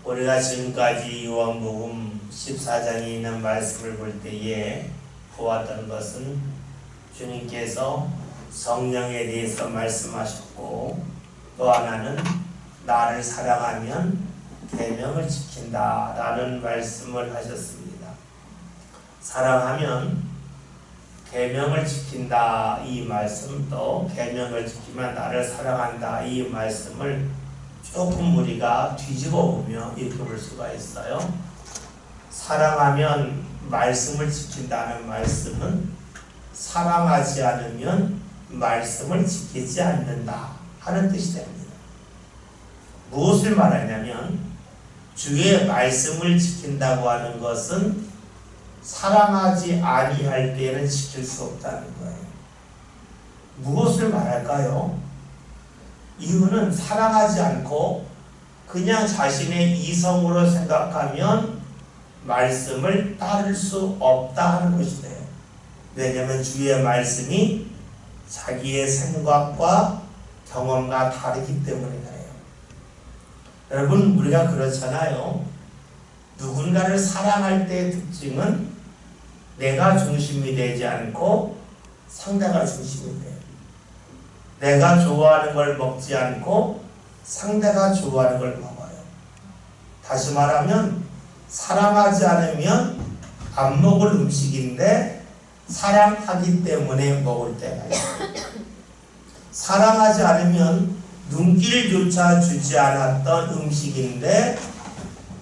우리가 지금까지 요한복음 14장에 있는 말씀을 볼 때에 보았던 것은 주님께서 성령에 대해서 말씀하셨고, 또 하나는 나를 사랑하면 계명을 지킨다 라는 말씀을 하셨습니다. 사랑하면 계명을 지킨다 이 말씀, 또 계명을 지키면 나를 사랑한다 이 말씀을 조금 우리가 뒤집어 보며 이렇게 볼 수가 있어요. 사랑하면 말씀을 지킨다는 말씀은 사랑하지 않으면 말씀을 지키지 않는다 하는 뜻이 됩니다. 무엇을 말하냐면 주의 말씀을 지킨다고 하는 것은 사랑하지 아니할 때에는 지킬 수 없다는 거예요. 무엇을 말할까요? 이유는 사랑하지 않고 그냥 자신의 이성으로 생각하면 말씀을 따를 수 없다 하는 것이 돼요. 왜냐하면 주의 말씀이 자기의 생각과 경험과 다르기 때문에 그래요. 여러분, 우리가 그렇잖아요. 누군가를 사랑할 때의 특징은 내가 중심이 되지 않고 상대가 중심이 돼요. 내가 좋아하는 걸 먹지 않고 상대가 좋아하는 걸 먹어요. 다시 말하면 사랑하지 않으면 안 먹을 음식인데 사랑하기 때문에 먹을 때가 있어요. 사랑하지 않으면 눈길조차 주지 않았던 음식인데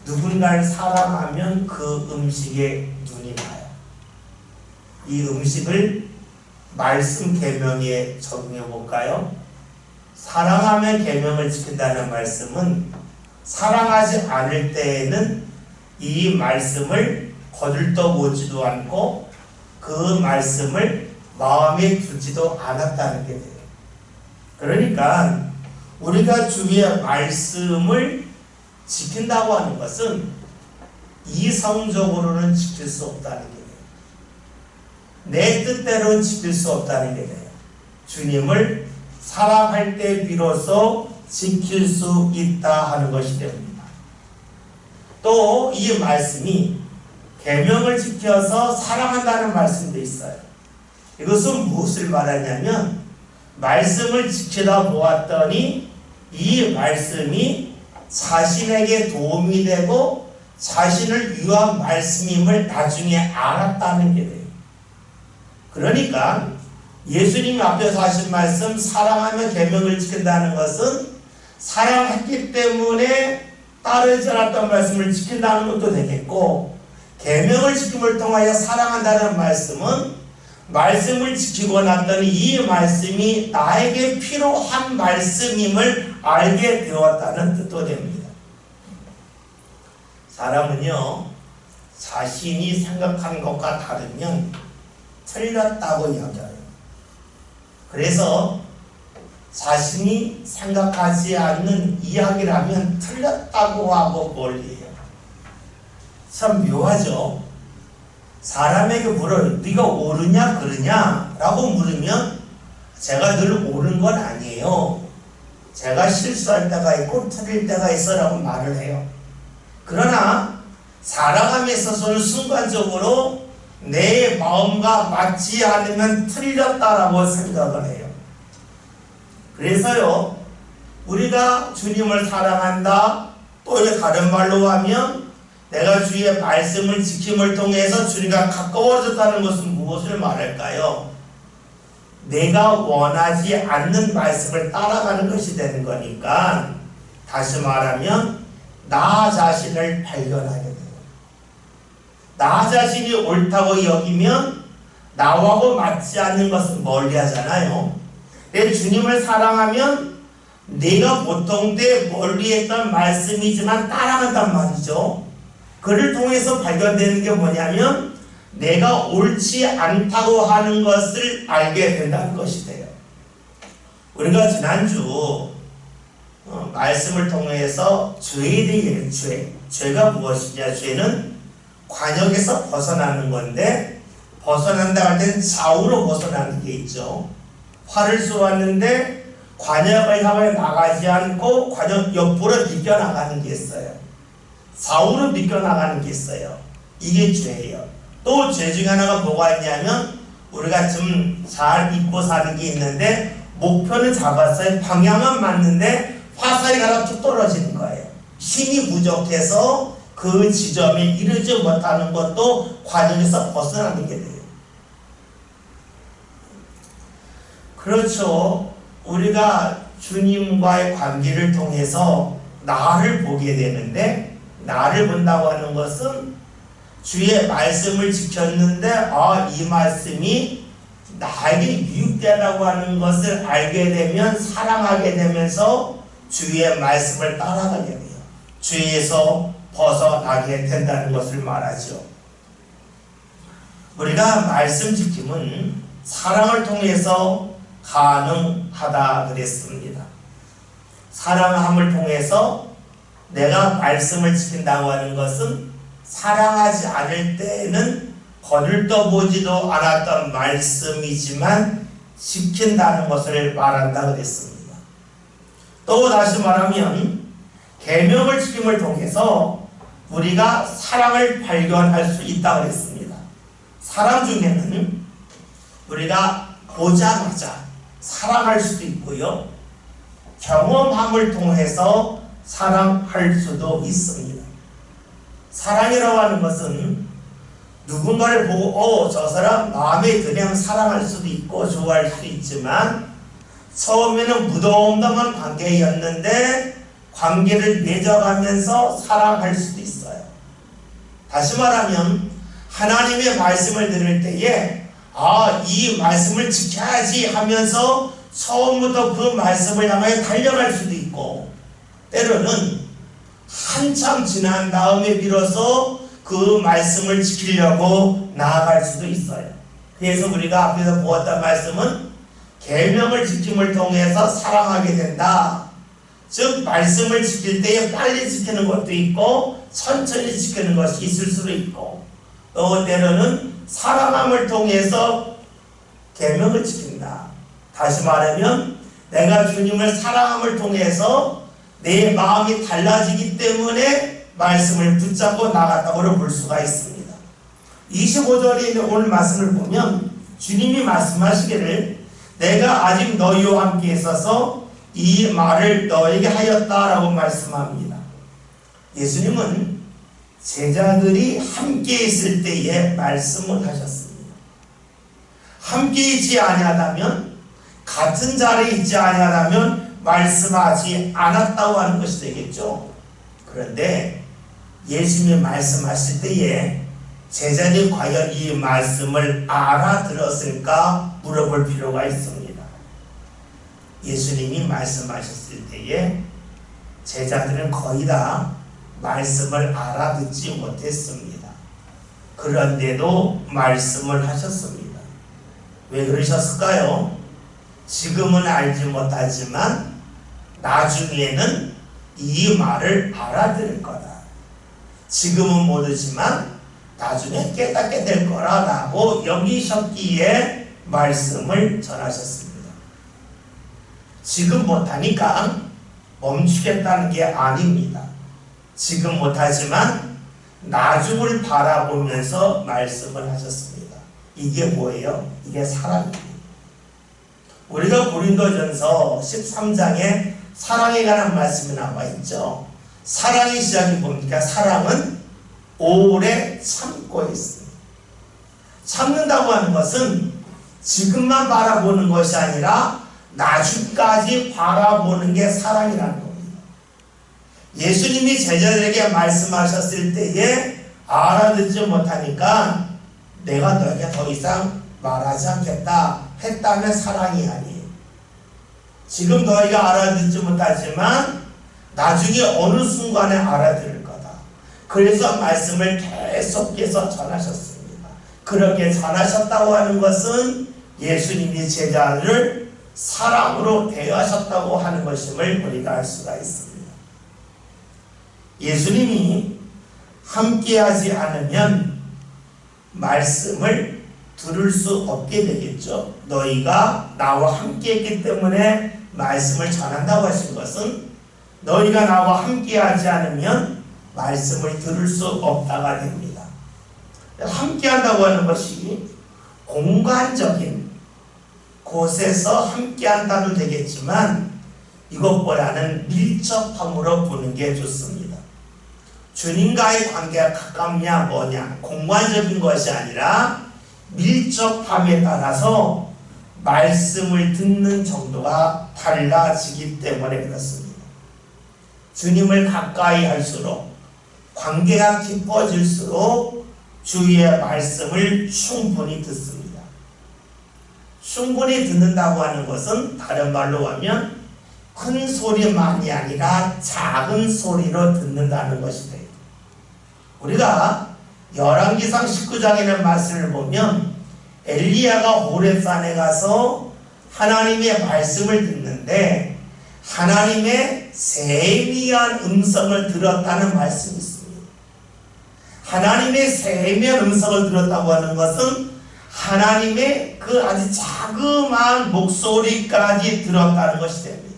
누군가를 사랑하면 그 음식에 눈이 나요. 이 음식을 말씀 계명에 적용해 볼까요? 사랑하면 계명을 지킨다는 말씀은 사랑하지 않을 때에는 이 말씀을 거들떠보지도 않고 그 말씀을 마음에 두지도 않았다는 게 돼요. 그러니까 우리가 주의 말씀을 지킨다고 하는 것은 이성적으로는 지킬 수 없다는 게 돼요. 내 뜻대로는 지킬 수 없다는 게 돼요. 주님을 사랑할 때 비로소 지킬 수 있다 하는 것이 됩니다. 또 이 말씀이 계명을 지켜서 사랑한다는 말씀도 있어요. 이것은 무엇을 말하냐면 말씀을 지키다 보았더니 이 말씀이 자신에게 도움이 되고 자신을 위한 말씀임을 나중에 알았다는 게 돼요. 그러니까 예수님이 앞에서 하신 말씀 사랑하며 계명을 지킨다는 것은 사랑했기 때문에 따르지 않았던 말씀을 지킨다는 것도 되겠고, 계명을 지킴을 통하여 사랑한다는 말씀은 말씀을 지키고 났더니 이 말씀이 나에게 필요한 말씀임을 알게 되었다는 뜻도 됩니다. 사람은요, 자신이 생각하는 것과 다르면 틀렸다고 이야기해요. 그래서 자신이 생각하지 않는 이야기를 하면 틀렸다고 하고 멀리해요. 참 묘하죠. 사람에게 물어요. 네가 옳으냐 그러냐 라고 물으면 제가 늘 옳은 건 아니에요. 제가 실수할 때가 있고 틀릴 때가 있어 라고 말을 해요. 그러나 살아감에 있어서는 순간적으로 내 마음과 맞지 않으면 틀렸다라고 생각을 해요. 그래서요, 우리가 주님을 사랑한다, 또 다른 말로 하면 내가 주의 말씀을 지킴을 통해서 주님과 가까워졌다는 것은 무엇을 말할까요? 내가 원하지 않는 말씀을 따라가는 것이 되는 거니까, 다시 말하면 나 자신을 발견하게 돼요. 나 자신이 옳다고 여기면 나하고 맞지 않는 것은 멀리 하잖아요. 내 주님을 사랑하면 내가 보통 때 멀리 했던 말씀이지만 따라간단 말이죠. 그를 통해서 발견되는 게 뭐냐면 내가 옳지 않다고 하는 것을 알게 된다는 것이 돼요. 우리가 지난주 말씀을 통해서 죄에 대해 죄가 무엇이냐, 죄는 관역에서 벗어나는 건데, 벗어난다 할 때는 좌우로 벗어나는 게 있죠. 활을 쏘았는데 관역을 향해 나가지 않고 관역 옆으로 비껴나가는 게 있어요. 좌우로 비껴나가는 게 있어요. 이게 죄예요. 또 죄 중에 하나가 뭐가 있냐면 우리가 좀 잘 잊고 사는 게 있는데 목표는 잡았어요. 방향은 맞는데 화살이 하나 툭 떨어지는 거예요. 힘이 부족해서 그 지점에 이르지 못하는 것도 과정에서 벗어나는 게 돼요. 그렇죠. 우리가 주님과의 관계를 통해서 나를 보게 되는데, 나를 본다고 하는 것은 주의 말씀을 지켰는데 이 말씀이 나에게 유익되다고 하는 것을 알게 되면 사랑하게 되면서 주의 말씀을 따라가게 돼요. 주에서 벗어나게 된다는 것을 말하죠. 우리가 말씀 지킴은 사랑을 통해서 가능하다 그랬습니다. 사랑함을 통해서 내가 말씀을 지킨다고 하는 것은 사랑하지 않을 때에는 거들떠보지도 않았던 말씀이지만 지킨다는 것을 말한다 그랬습니다. 또 다시 말하면 계명을 지킴을 통해서 우리가 사랑을 발견할 수 있다고 그랬습니다. 사랑 중에는 우리가 보자마자 사랑할 수도 있고요, 경험함을 통해서 사랑할 수도 있습니다. 사랑이라고 하는 것은 누군가를 보고 저 사람 마음에 들면 사랑할 수도 있고 좋아할 수도 있지만 처음에는 무덤덤한 관계였는데 관계를 맺어가면서 사랑할 수도 있어요. 다시 말하면 하나님의 말씀을 들을 때에 이 말씀을 지켜야지 하면서 처음부터 그 말씀을 향해 달려갈 수도 있고, 때로는 한참 지난 다음에 비로소 그 말씀을 지키려고 나아갈 수도 있어요. 그래서 우리가 앞에서 보았던 말씀은 계명을 지킴을 통해서 사랑하게 된다. 즉 말씀을 지킬 때에 빨리 지키는 것도 있고 천천히 지키는 것이 있을 수도 있고, 또 때로는 사랑함을 통해서 계명을 지킨다. 다시 말하면 내가 주님을 사랑함을 통해서 내 마음이 달라지기 때문에 말씀을 붙잡고 나갔다고 볼 수가 있습니다. 25절에 있는 오늘 말씀을 보면 주님이 말씀하시기를 내가 아직 너희와 함께 있어서 이 말을 너에게 하였다라고 말씀합니다. 예수님은 제자들이 함께 있을 때에 말씀을 하셨습니다. 함께 있지 아니하다면, 같은 자리에 있지 아니하다면 말씀하지 않았다고 하는 것이 되겠죠. 그런데 예수님이 말씀하실 때에 제자들이 과연 이 말씀을 알아들었을까 물어볼 필요가 있습니다. 예수님이 말씀하셨을 때에 제자들은 거의 다 말씀을 알아듣지 못했습니다. 그런데도 말씀을 하셨습니다. 왜 그러셨을까요? 지금은 알지 못하지만 나중에는 이 말을 알아들을 거다. 지금은 모르지만 나중에 깨닫게 될 거라고 여기셨기에 말씀을 전하셨습니다. 지금 못하니까 멈추겠다는 게 아닙니다. 지금 못하지만 나중을 바라보면서 말씀을 하셨습니다. 이게 뭐예요? 이게 사랑입니다. 우리가 고린도전서 13장에 사랑에 관한 말씀이 나와 있죠. 사랑의 시작이 뭡니까? 사랑은 오래 참고 있습니다. 참는다고 하는 것은 지금만 바라보는 것이 아니라 나중까지 바라보는 게 사랑이라는 겁니다. 예수님이 제자들에게 말씀하셨을 때에 알아듣지 못하니까 내가 너에게 더 이상 말하지 않겠다 했다면 사랑이 아니에요. 지금 너희가 알아듣지 못하지만 나중에 어느 순간에 알아들을 거다. 그래서 말씀을 계속해서 전하셨습니다. 그렇게 전하셨다고 하는 것은 예수님이 제자들을 사랑으로 대하셨다고 하는 것임을 우리가 알 수가 있습니다. 예수님이 함께하지 않으면 말씀을 들을 수 없게 되겠죠. 너희가 나와 함께했기 때문에 말씀을 전한다고 하신 것은 너희가 나와 함께하지 않으면 말씀을 들을 수 없다가 됩니다. 함께 한다고 하는 것이 공간적인 곳에서 함께 한다도 되겠지만 이것보다는 밀접함으로 보는 게 좋습니다. 주님과의 관계가 가깝냐 뭐냐 공간적인 것이 아니라 밀접함에 따라서 말씀을 듣는 정도가 달라지기 때문에 그렇습니다. 주님을 가까이 할수록 관계가 깊어질수록 주의 말씀을 충분히 듣습니다. 충분히 듣는다고 하는 것은 다른 말로 하면 큰 소리만이 아니라 작은 소리로 듣는다는 것이 돼요. 우리가 열왕기상 19장에는 말씀을 보면 엘리야가 호렙산에 가서 하나님의 말씀을 듣는데 하나님의 세미한 음성을 들었다는 말씀이 있습니다. 하나님의 세미한 음성을 들었다고 하는 것은 하나님의 그 아주 자그마한 목소리까지 들었다는 것이 됩니다.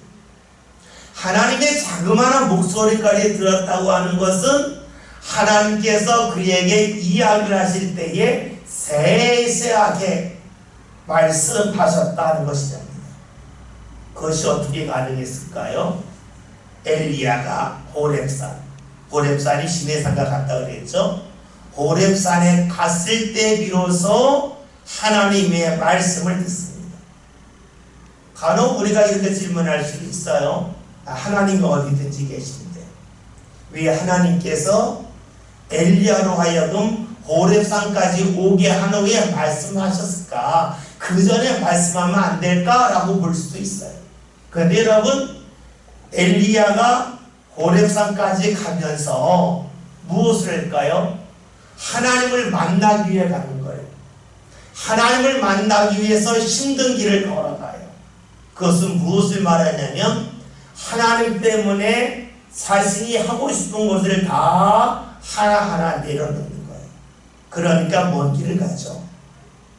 하나님의 자그마한 목소리까지 들었다고 하는 것은 하나님께서 그에게 이야기를 하실 때에 세세하게 말씀하셨다는 것이 됩니다. 그것이 어떻게 가능했을까요? 엘리야가 호렙산이 시내산과 같다 그랬죠. 호렙산에 갔을 때 비로소 하나님의 말씀을 듣습니다. 간혹 우리가 이렇게 질문할 수 있어요. 하나님이 어디든지 계신데 왜 하나님께서 엘리야로 하여금 호렙산까지 오게 한 후에 말씀하셨을까? 그 전에 말씀하면 안 될까라고 볼 수도 있어요. 그런데 여러분, 엘리야가 호렙산까지 가면서 무엇을 할까요? 하나님을 만나기 위해 가는 거예요. 하나님을 만나기 위해서 힘든 길을 걸어가요. 그것은 무엇을 말하냐면 하나님 때문에 자신이 하고 싶은 것을 다 하나하나 내려놓는 거예요. 그러니까 먼 길을 가죠.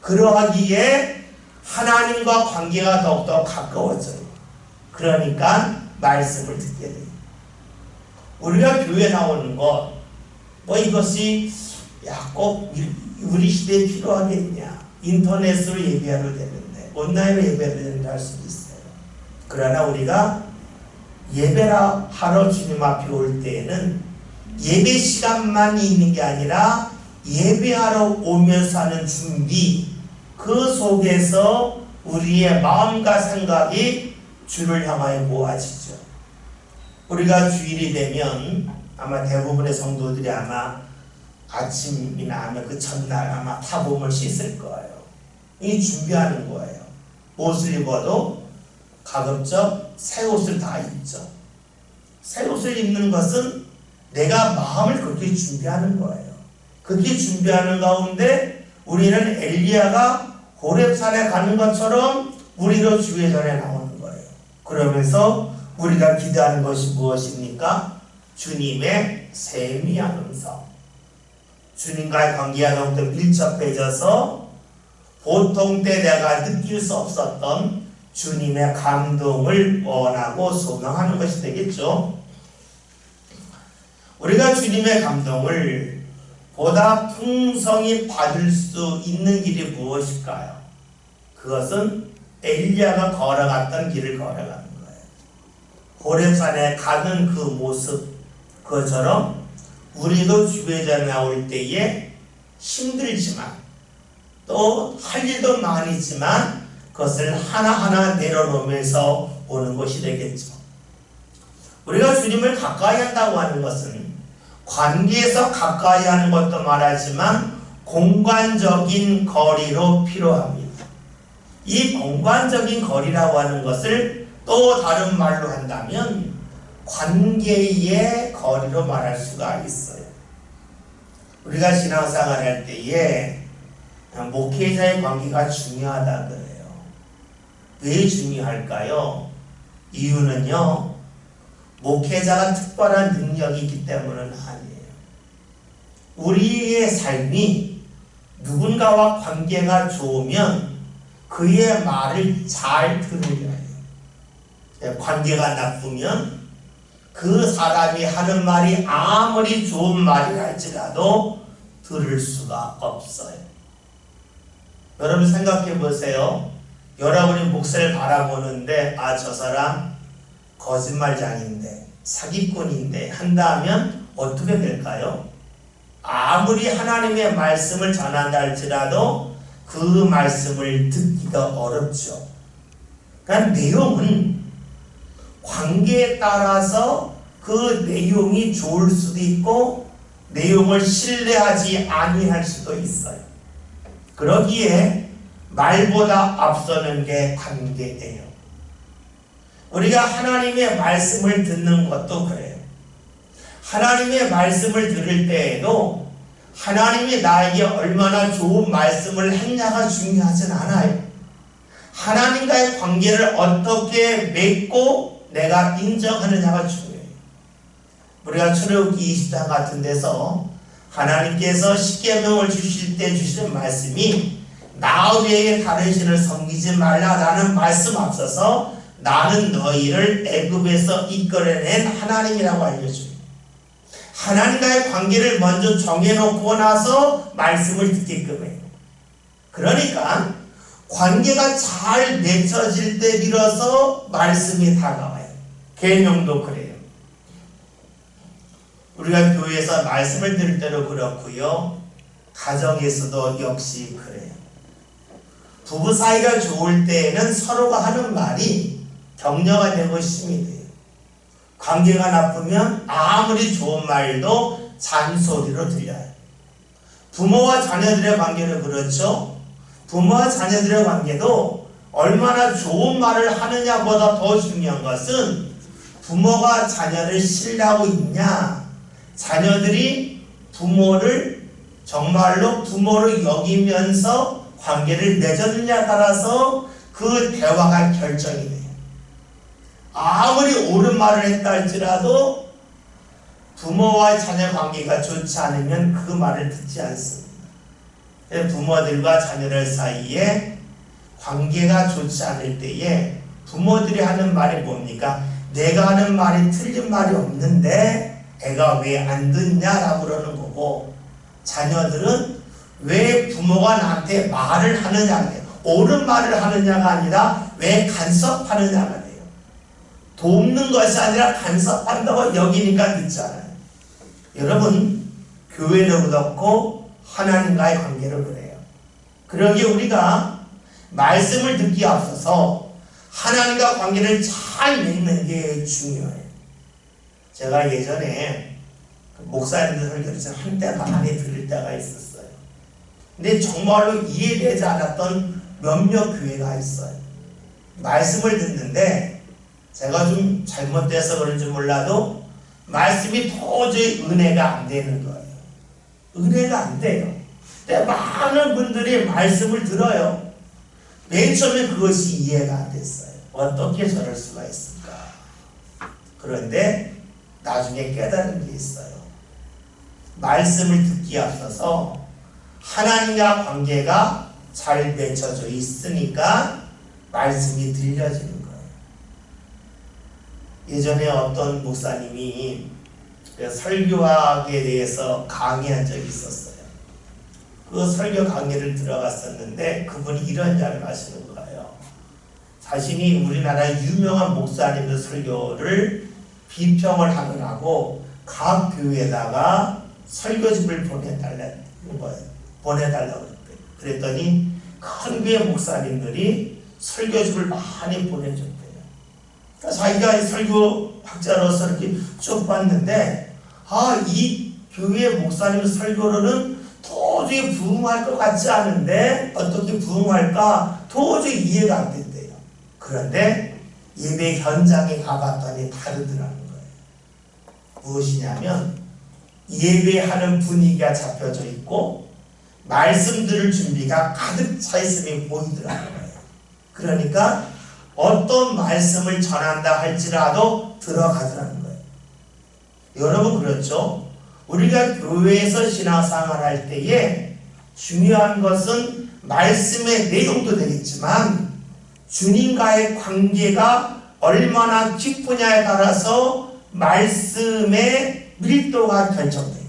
그러하기에 하나님과 관계가 더욱더 가까워져요. 그러니까 말씀을 듣게 돼요. 우리가 교회 나오는 것, 이것이 꼭 우리 시대에 필요하겠냐. 인터넷으로 예배하러 되는데, 온라인으로 예배하러 되는데 할 수도 있어요. 그러나 우리가 예배라 하러 주님 앞에 올 때에는 예배 시간만 있는 게 아니라 예배하러 오면서 하는 준비, 그 속에서 우리의 마음과 생각이 주를 향하여 모아지죠. 우리가 주일이 되면 아마 대부분의 성도들이 아마 아침이나 아마 그 전날 아마 타봄을 씻을 거예요. 이 준비하는 거예요. 옷을 입어도 가급적 새 옷을 다 입죠. 새 옷을 입는 것은 내가 마음을 그렇게 준비하는 거예요. 그렇게 준비하는 가운데 우리는 엘리야가 호렙산에 가는 것처럼 우리도 주의 전에 나오는 거예요. 그러면서 우리가 기대하는 것이 무엇입니까? 주님의 세미한 음성. 주님과의 관계가 더욱더 밀접해져서 보통 때 내가 느낄 수 없었던 주님의 감동을 원하고 소망하는 것이 되겠죠. 우리가 주님의 감동을 보다 풍성히 받을 수 있는 길이 무엇일까요? 그것은 엘리야가 걸어갔던 길을 걸어가는 거예요. 호렙산에 가는 그 모습, 그것처럼 우리도 주의 전에 나올 때에 힘들지만 또 할 일도 많이지만 그것을 하나하나 내려놓으면서 오는 것이 되겠죠. 우리가 주님을 가까이 한다고 하는 것은 관계에서 가까이 하는 것도 말하지만 공간적인 거리로 필요합니다. 이 공간적인 거리라고 하는 것을 또 다른 말로 한다면 관계의 거리로 말할 수가 있어요. 우리가 신앙생활 할 때에 목회자의 관계가 중요하다 그래요. 왜 중요할까요? 이유는요, 목회자가 특별한 능력이 있기 때문은 아니에요. 우리의 삶이 누군가와 관계가 좋으면 그의 말을 잘 들으려 해요. 관계가 나쁘면 그 사람이 하는 말이 아무리 좋은 말이라 할지라도 들을 수가 없어요. 여러분 생각해 보세요. 여러분이 목사를 바라보는데 저 사람 거짓말장인데 사기꾼인데 한다면 어떻게 될까요? 아무리 하나님의 말씀을 전한다 할지라도 그 말씀을 듣기가 어렵죠. 그러니까 내용은 관계에 따라서 그 내용이 좋을 수도 있고 내용을 신뢰하지 아니할 수도 있어요. 그러기에 말보다 앞서는 게 관계예요. 우리가 하나님의 말씀을 듣는 것도 그래요. 하나님의 말씀을 들을 때에도 하나님이 나에게 얼마나 좋은 말씀을 했냐가 중요하진 않아요. 하나님과의 관계를 어떻게 맺고 내가 인정하느냐가 중요해요. 우리가 출애굽기 20장 같은 데서 하나님께서 십계명을 주실 때 주시는 말씀이 나 외에 다른 신을 섬기지 말라라는 말씀 앞서서 나는 너희를 애굽에서 이끌어낸 하나님이라고 알려줘요. 하나님과의 관계를 먼저 정해놓고 나서 말씀을 듣게끔 해요. 그러니까 관계가 잘 맺혀질 때 비로소 말씀이 다가와요. 계명도 그래요. 우리가 교회에서 말씀을 들을 때도 그렇고요. 가정에서도 역시 그래요. 부부 사이가 좋을 때에는 서로가 하는 말이 격려가 되고 힘이 돼요. 관계가 나쁘면 아무리 좋은 말도 잔소리로 들려요. 부모와 자녀들의 관계는 그렇죠. 부모와 자녀들의 관계도 얼마나 좋은 말을 하느냐보다 더 중요한 것은 부모가 자녀를 신뢰하고 있냐, 자녀들이 부모를 정말로 부모를 여기면서 관계를 맺었느냐에 따라서 그 대화가 결정이 돼요. 아무리 옳은 말을 했다 할지라도 부모와 자녀 관계가 좋지 않으면 그 말을 듣지 않습니다. 부모들과 자녀들 사이에 관계가 좋지 않을 때에 부모들이 하는 말이 뭡니까? 내가 하는 말이 틀린 말이 없는데 애가 왜 안 듣냐라고 그러는 거고, 자녀들은 왜 부모가 나한테 말을 하느냐가 돼요. 옳은 말을 하느냐가 아니라 왜 간섭하느냐가 돼요. 돕는 것이 아니라 간섭한다고 여기니까 듣잖아요. 여러분, 교회도 그렇고 하나님과의 관계도 그래요. 그러기에 우리가 말씀을 듣기에 앞서서 하나님과 관계를 잘 맺는 게 중요해요. 제가 예전에 목사님들 설교를 한때 많이 들을 때가 있었어요. 근데 정말로 이해되지 않았던 몇몇 교회가 있어요. 말씀을 듣는데 제가 좀 잘못돼서 그런지 몰라도 말씀이 도저히 은혜가 안 되는 거예요. 은혜가 안 돼요. 근데 많은 분들이 말씀을 들어요. 맨 처음에 그것이 이해가 안 됐어요. 어떻게 저럴 수가 있을까? 그런데 나중에 깨달은 게 있어요. 말씀을 듣기에 앞서서 하나님과 관계가 잘 맺혀져 있으니까 말씀이 들려지는 거예요. 예전에 어떤 목사님이 설교학에 대해서 강의한 적이 있었어요. 그 설교 강의를 들어갔었는데 그분이 이런 이야기를 하시는 거예요. 자신이 우리나라 유명한 목사님들 설교를 비평을 하느라고 각 교회에다가 설교집을 보내달라고 그랬대요. 그랬더니 큰 교회 목사님들이 설교집을 많이 보내줬대요. 자기가 설교학자로서 이렇게 쭉 봤는데 이 교회 목사님 설교로는 도저히 부응할 것 같지 않은데 어떻게 부응할까 도저히 이해가 안 된대요. 그런데 예배 현장에 가봤더니 다르더라는 거예요. 무엇이냐면 예배하는 분위기가 잡혀져 있고 말씀 들을 준비가 가득 차 있음이 보이더라는 거예요. 그러니까 어떤 말씀을 전한다 할지라도 들어가더라는 거예요. 여러분 그렇죠? 우리가 교회에서 신앙생활 할 때에 중요한 것은 말씀의 내용도 되겠지만 주님과의 관계가 얼마나 깊으냐에 따라서 말씀의 밀도가 결정돼요.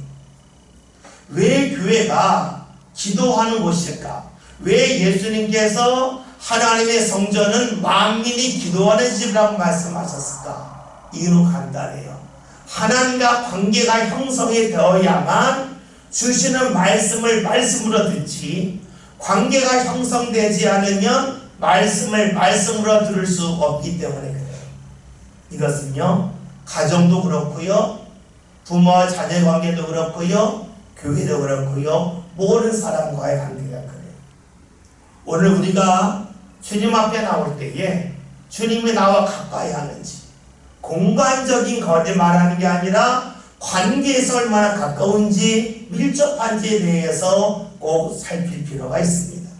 왜 교회가 기도하는 곳일까? 왜 예수님께서 하나님의 성전은 만민이 기도하는 집이라고 말씀하셨을까? 이유는 간단해요. 하나님과 관계가 형성이 되어야만 주시는 말씀을 말씀으로 듣지, 관계가 형성되지 않으면 말씀을 말씀으로 들을 수 없기 때문에 그래요. 이것은요, 가정도 그렇고요, 부모와 자녀의 관계도 그렇고요, 교회도 그렇고요, 모든 사람과의 관계가 그래요. 오늘 우리가 주님 앞에 나올 때에 주님이 나와 가까이 하는지, 공간적인 거리 말하는 게 아니라 관계에서 얼마나 가까운지, 밀접한지에 대해서 꼭 살필 필요가 있습니다.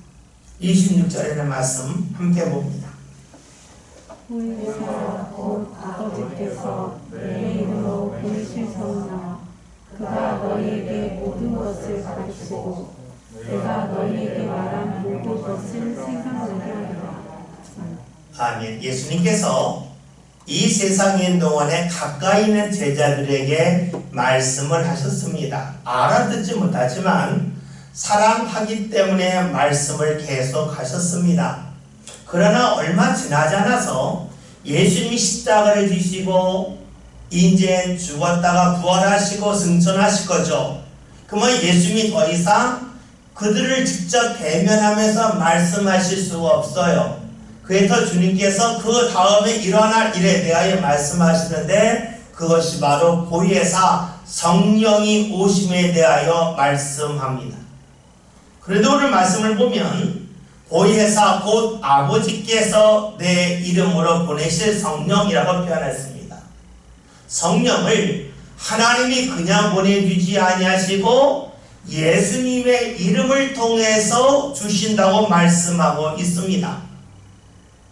26절에는 말씀 함께 봅니다. 후일사 곧 아버지께서 내 이름으로 보내신 성령, 그가 너희에게 모든 것을 가르치고 내가 너희에게 말한 모든 것을 생각나게 하리라. 아멘. 예수님께서 이 세상인 동안에 가까이 있는 제자들에게 말씀을 하셨습니다. 알아듣지 못하지만 사랑하기 때문에 말씀을 계속 하셨습니다. 그러나 얼마 지나지 않아서 예수님이 십자가를 지시고 이제 죽었다가 부활하시고 승천하실 거죠. 그러면 예수님이 더 이상 그들을 직접 대면하면서 말씀하실 수가 없어요. 그래서 주님께서 그 다음에 일어날 일에 대하여 말씀하시는데, 그것이 바로 보혜사 성령이 오심에 대하여 말씀합니다. 그래도 오늘 말씀을 보면 보혜사 곧 아버지께서 내 이름으로 보내실 성령이라고 표현했습니다. 성령을 하나님이 그냥 보내주지 아니하시고 예수님의 이름을 통해서 주신다고 말씀하고 있습니다.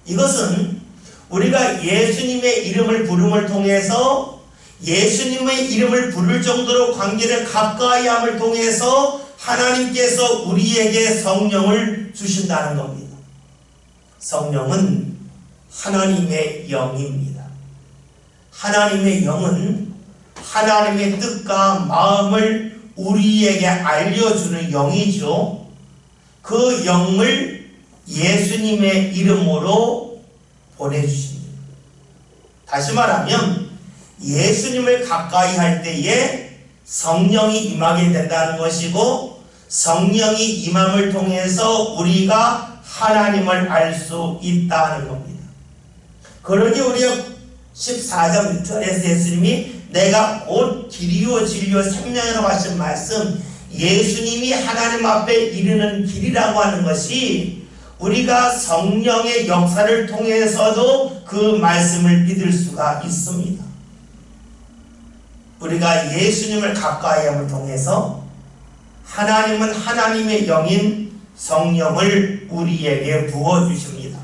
이것은 우리가 예수님의 이름을 부름을 통해서 예수님의 이름을 부를 정도로 관계를 가까이 함을 통해서 하나님께서 우리에게 성령을 주신다는 겁니다. 성령은 하나님의 영입니다. 하나님의 영은 하나님의 뜻과 마음을 우리에게 알려주는 영이죠. 그 영을 예수님의 이름으로 보내주십니다. 다시 말하면 예수님을 가까이 할 때에 성령이 임하게 된다는 것이고, 성령이 임함을 통해서 우리가 하나님을 알 수 있다는 겁니다. 그러니 우리가 14장 6절에서 예수님이 내가 곧 길이요 진리요 생명이라고 하신 말씀, 예수님이 하나님 앞에 이르는 길이라고 하는 것이 우리가 성령의 역사를 통해서도 그 말씀을 믿을 수가 있습니다. 우리가 예수님을 가까이 함을 통해서 하나님은 하나님의 영인 성령을 우리에게 부어주십니다.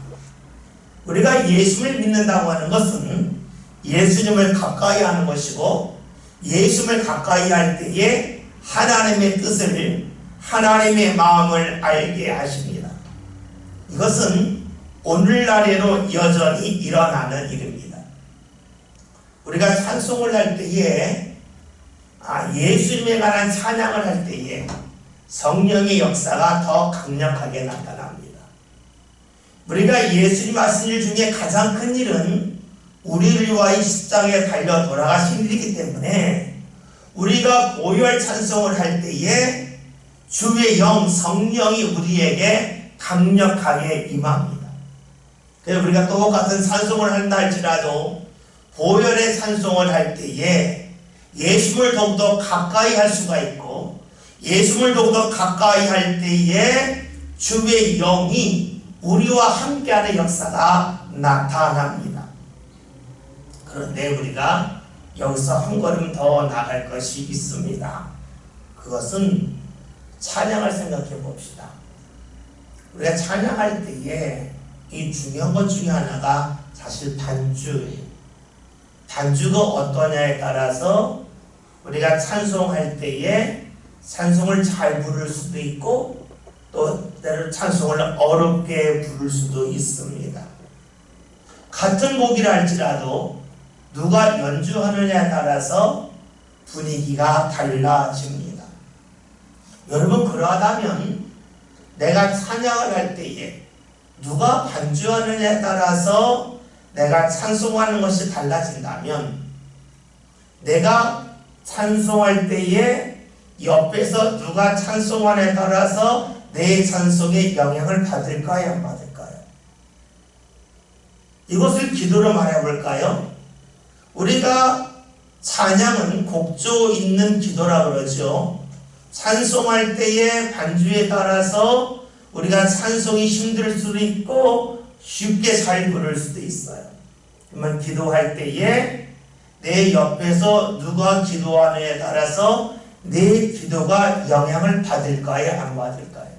우리가 예수님을 믿는다고 하는 것은 예수님을 가까이 하는 것이고, 예수님을 가까이 할 때에 하나님의 뜻을, 하나님의 마음을 알게 하십니다. 이것은 오늘날에도 여전히 일어나는 일입니다. 우리가 찬송을 할 때에 예수님에 관한 찬양을 할 때에 성령의 역사가 더 강력하게 나타납니다. 우리가 예수님 하신 일 중에 가장 큰 일은 우리를 위하여 십자가에 달려 돌아가신 일이기 때문에 우리가 보혈 찬송을 할 때에 주의 영 성령이 우리에게 강력하게 임합니다. 그래서 우리가 똑같은 찬송을 한다 할지라도 보혈의 찬송을 할 때에 예수를 더욱더 가까이 할 수가 있고, 예수를 더욱더 가까이 할 때에 주의 영이 우리와 함께하는 역사가 나타납니다. 그런데 우리가 여기서 한 걸음 더 나갈 것이 있습니다. 그것은 찬양을 생각해 봅시다. 우리가 찬양할 때에 이 중요한 것 중에 하나가 사실 단주예요. 단주가 어떠냐에 따라서 우리가 찬송할 때에 찬송을 잘 부를 수도 있고, 또 때로 찬송을 어렵게 부를 수도 있습니다. 같은 곡이라 할지라도 누가 연주하느냐에 따라서 분위기가 달라집니다. 여러분, 그러하다면 내가 찬양을 할 때에 누가 반주하느냐에 따라서 내가 찬송하는 것이 달라진다면, 내가 찬송할 때에 옆에서 누가 찬송하느냐에 따라서 내 찬송에 영향을 받을까요? 안 받을까요? 이것을 기도로 말해볼까요? 우리가 찬양은 곡조 있는 기도라 그러죠. 찬송할 때의 반주에 따라서 우리가 찬송이 힘들 수도 있고 쉽게 잘 부를 수도 있어요. 그러면 기도할 때에 내 옆에서 누가 기도하느냐에 따라서 내 기도가 영향을 받을까요? 안 받을까요?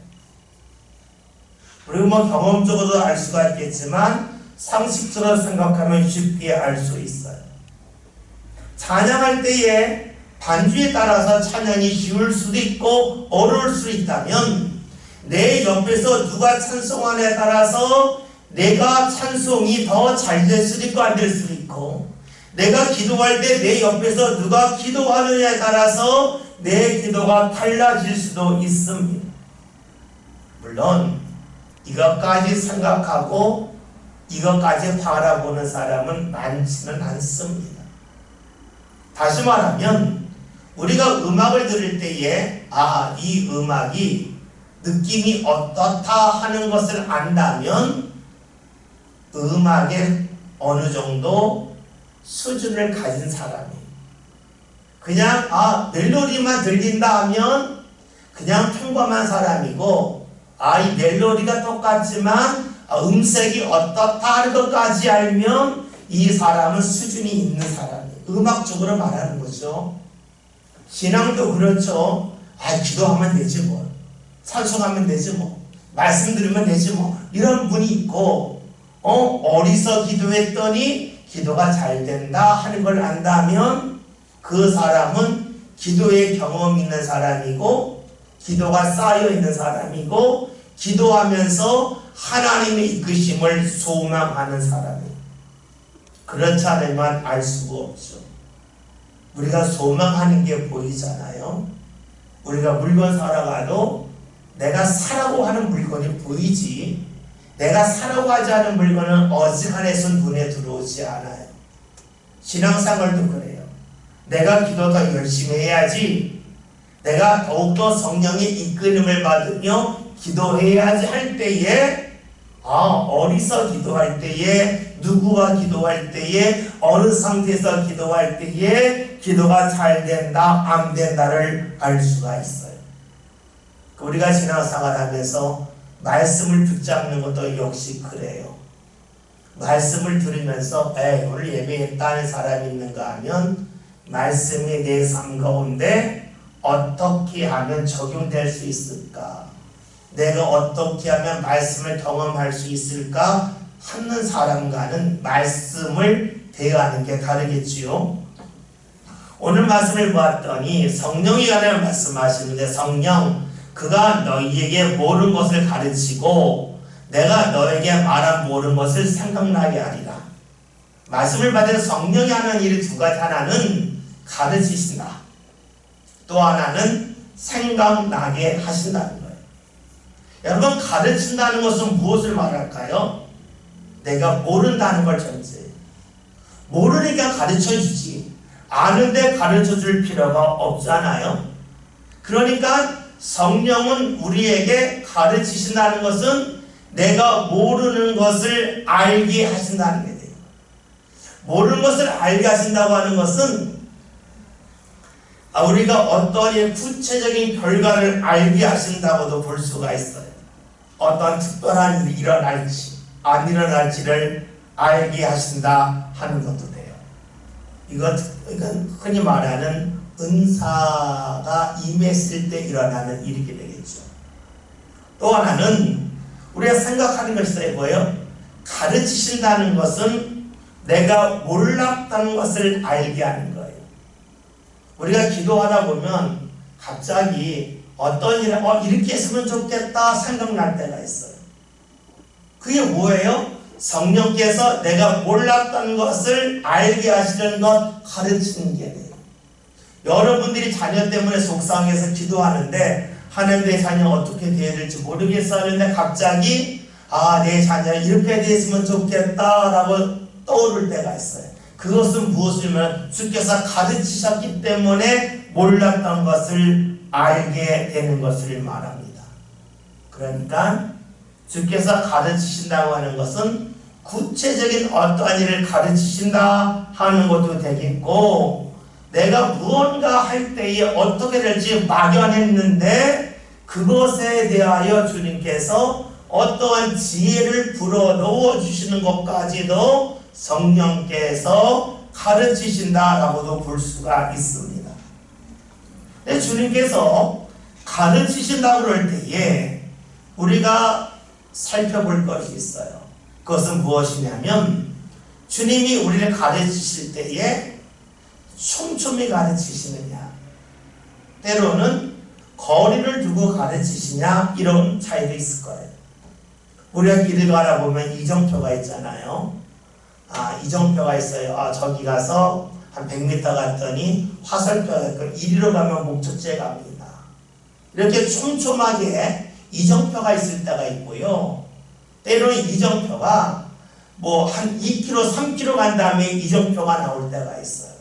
우리가 경험적으로도 알 수가 있겠지만 상식적으로 생각하면 쉽게 알 수 있어요. 찬양할 때에 반주에 따라서 찬양이 쉬울 수도 있고 어려울 수 있다면, 내 옆에서 누가 찬송하느냐에 따라서 내가 찬송이 더 잘 될 수도 있고 안 될 수도 있고, 내가 기도할 때 내 옆에서 누가 기도하느냐에 따라서 내 기도가 달라질 수도 있습니다. 물론 이것까지 생각하고 이것까지 바라보는 사람은 많지는 않습니다. 다시 말하면 우리가 음악을 들을 때에 이 음악이 느낌이 어떻다 하는 것을 안다면 음악에 어느 정도 수준을 가진 사람이, 그냥 멜로디만 들린다 하면 그냥 평범한 사람이고, 이 멜로디가 똑같지만 음색이 어떻다 하는 것까지 알면 이 사람은 수준이 있는 사람이에요. 음악적으로 말하는 거죠. 신앙도 그렇죠. 기도하면 되지 뭐, 찬송하면 되지 뭐, 말씀 들으면 되지 뭐, 이런 분이 있고, 어디서 기도했더니 기도가 잘 된다 하는 걸 안다면 그 사람은 기도의 경험 있는 사람이고, 기도가 쌓여 있는 사람이고, 기도하면서 하나님의 이끄심을 소망하는 사람이에요. 그렇지 않으면 알 수가 없죠. 우리가 소망하는 게 보이잖아요. 우리가 물건 사러 가도 내가 사라고 하는 물건이 보이지, 내가 사라고 하지 않은 물건은 어지간해서 눈에 들어오지 않아요. 신앙생활도 그래요. 내가 기도 더 열심히 해야지, 내가 더욱더 성령의 이끌림을 받으며 기도해야지 할 때에, 어디서 기도할 때에, 누구와 기도할 때에, 어느 상태에서 기도할 때에 기도가 잘 된다 안 된다를 알 수가 있어요. 우리가 신앙생활 하면서 말씀을 붙잡는 것도 역시 그래요. 말씀을 들으면서 오늘 예배했다는 사람이 있는가 하면 말씀이 내 삶 가운데 어떻게 하면 적용될 수 있을까, 내가 어떻게 하면 말씀을 경험할 수 있을까 하는 사람과는 말씀을 대하는 게 다르겠지요. 오늘 말씀을 보았더니 성령이 관해 말씀하시는데, 성령 그가 너희에게 모르는 것을 가르치고 내가 너에게 말한 모르는 것을 생각나게 하리라. 말씀을 받은 성령이 하는 일이 두 가지, 하나는 가르치신다, 또 하나는 생각나게 하신다는 거예요. 여러분, 가르친다는 것은 무엇을 말할까요? 내가 모른다는 걸 전제해요. 모르니까 가르쳐주지, 아는데 가르쳐줄 필요가 없잖아요. 그러니까 성령은 우리에게 가르치신다는 것은 내가 모르는 것을 알게 하신다는 게 돼요. 모르는 것을 알게 하신다고 하는 것은 우리가 어떤 구체적인 결과를 알게 하신다고도 볼 수가 있어요. 어떤 특별한 일이 일어날지 안 일어날지를 알게 하신다 하는 것도 돼요. 이건 흔히 말하는 은사가 임했을 때 일어나는 일이게 되겠죠. 또 하나는 우리가 생각하는 것이 뭐예요? 가르치신다는 것은 내가 몰랐다는 것을 알게 하는 거예요. 우리가 기도하다 보면 갑자기 어떤 일을 이렇게 했으면 좋겠다 생각날 때가 있어요. 그게 뭐예요? 성령께서 내가 몰랐던 것을 알게 하시는 것, 가르치는 게 돼요. 여러분들이 자녀 때문에 속상해서 기도하는데 하나님 내 자녀 어떻게 돼야 될지 모르겠어 하는데 갑자기 내 자녀 이렇게 됐으면 좋겠다 라고 떠오를 때가 있어요. 그것은 무엇이면 주께서 가르치셨기 때문에 몰랐던 것을 알게 되는 것을 말합니다. 그러니까 주께서 가르치신다고 하는 것은 구체적인 어떠한 일을 가르치신다 하는 것도 되겠고, 내가 무언가 할 때에 어떻게 될지 막연했는데 그것에 대하여 주님께서 어떠한 지혜를 불어넣어 주시는 것까지도 성령께서 가르치신다라고도 볼 수가 있습니다. 근데 주님께서 가르치신다고 그럴 때에 우리가 살펴볼 것이 있어요. 그것은 무엇이냐면 주님이 우리를 가르치실 때에 촘촘히 가르치시느냐, 때로는 거리를 두고 가르치시냐, 이런 차이도 있을 거예요. 우리가 길을 가다 보면 이정표가 있잖아요. 이정표가 있어요. 저기 가서 한 100m 갔더니 화살표가 있고 이리로 가면 목적지에 갑니다. 이렇게 촘촘하게 이정표가 있을 때가 있고요. 때로는 이정표가 한 2km, 3km 간 다음에 이정표가 나올 때가 있어요.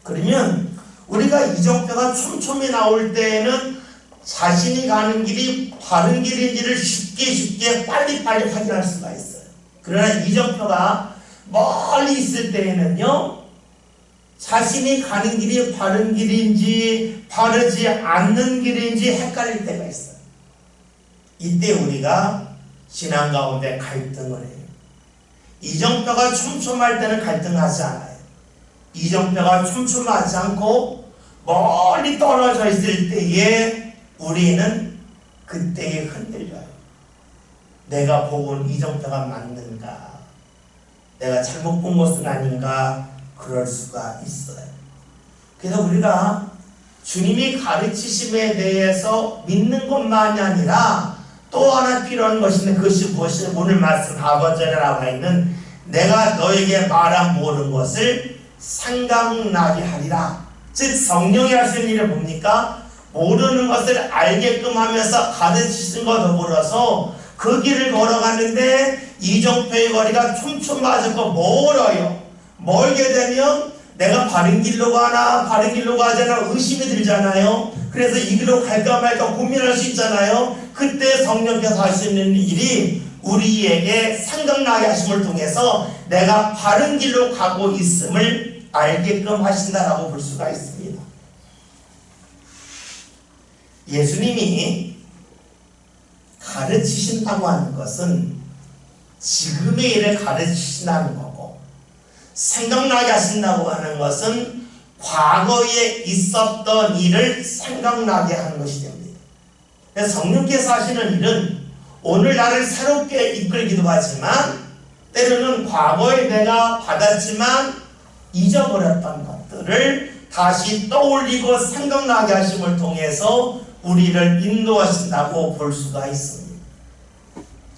그러면 우리가 이정표가 촘촘히 나올 때에는 자신이 가는 길이 바른 길인지를 쉽게 빨리빨리 확인할 수가 있어요. 그러나 이정표가 멀리 있을 때에는요, 자신이 가는 길이 바른 길인지 바르지 않는 길인지 헷갈릴 때가 있어요. 이때 우리가 신앙 가운데 갈등을 해요. 이정표가 촘촘할 때는 갈등하지 않아요. 이정표가 촘촘하지 않고 멀리 떨어져 있을 때에 우리는 그때에 흔들려요. 내가 본 이정표가 맞는가? 내가 잘못 본 것은 아닌가? 그럴 수가 있어요. 그래서 우리가 주님이 가르치심에 대해서 믿는 것만이 아니라 또 하나 필요한 것인데, 그것이 무엇이냐? 오늘 말씀 4번절에 나와 있는 내가 너에게 말한 모든 것을 생각나게 하리라. 즉 성령이 하시는 일을 뭡니까? 모르는 것을 알게끔 하면서 가르치신 것 더불어서 그 길을 걸어가는데 이정표의 거리가 촘촘하고 멀어요. 멀게 되면 내가 바른 길로 가나 바른 길로 가지 않아 의심이 들잖아요. 그래서 이 길로 갈까 말까 고민할 수 있잖아요. 그때 성령께서 하시는 일이 우리에게 생각나게 하심을 통해서 내가 바른 길로 가고 있음을 알게끔 하신다라고 볼 수가 있습니다. 예수님이 가르치신다고 하는 것은 지금의 일을 가르치신다는 거고, 생각나게 하신다고 하는 것은 과거에 있었던 일을 생각나게 하는 것이 됩니다. 그래서 성령께서 하시는 일은 오늘 나를 새롭게 이끌기도 하지만, 때로는 과거에 내가 받았지만 잊어버렸던 것들을 다시 떠올리고 생각나게 하심을 통해서 우리를 인도하신다고 볼 수가 있습니다.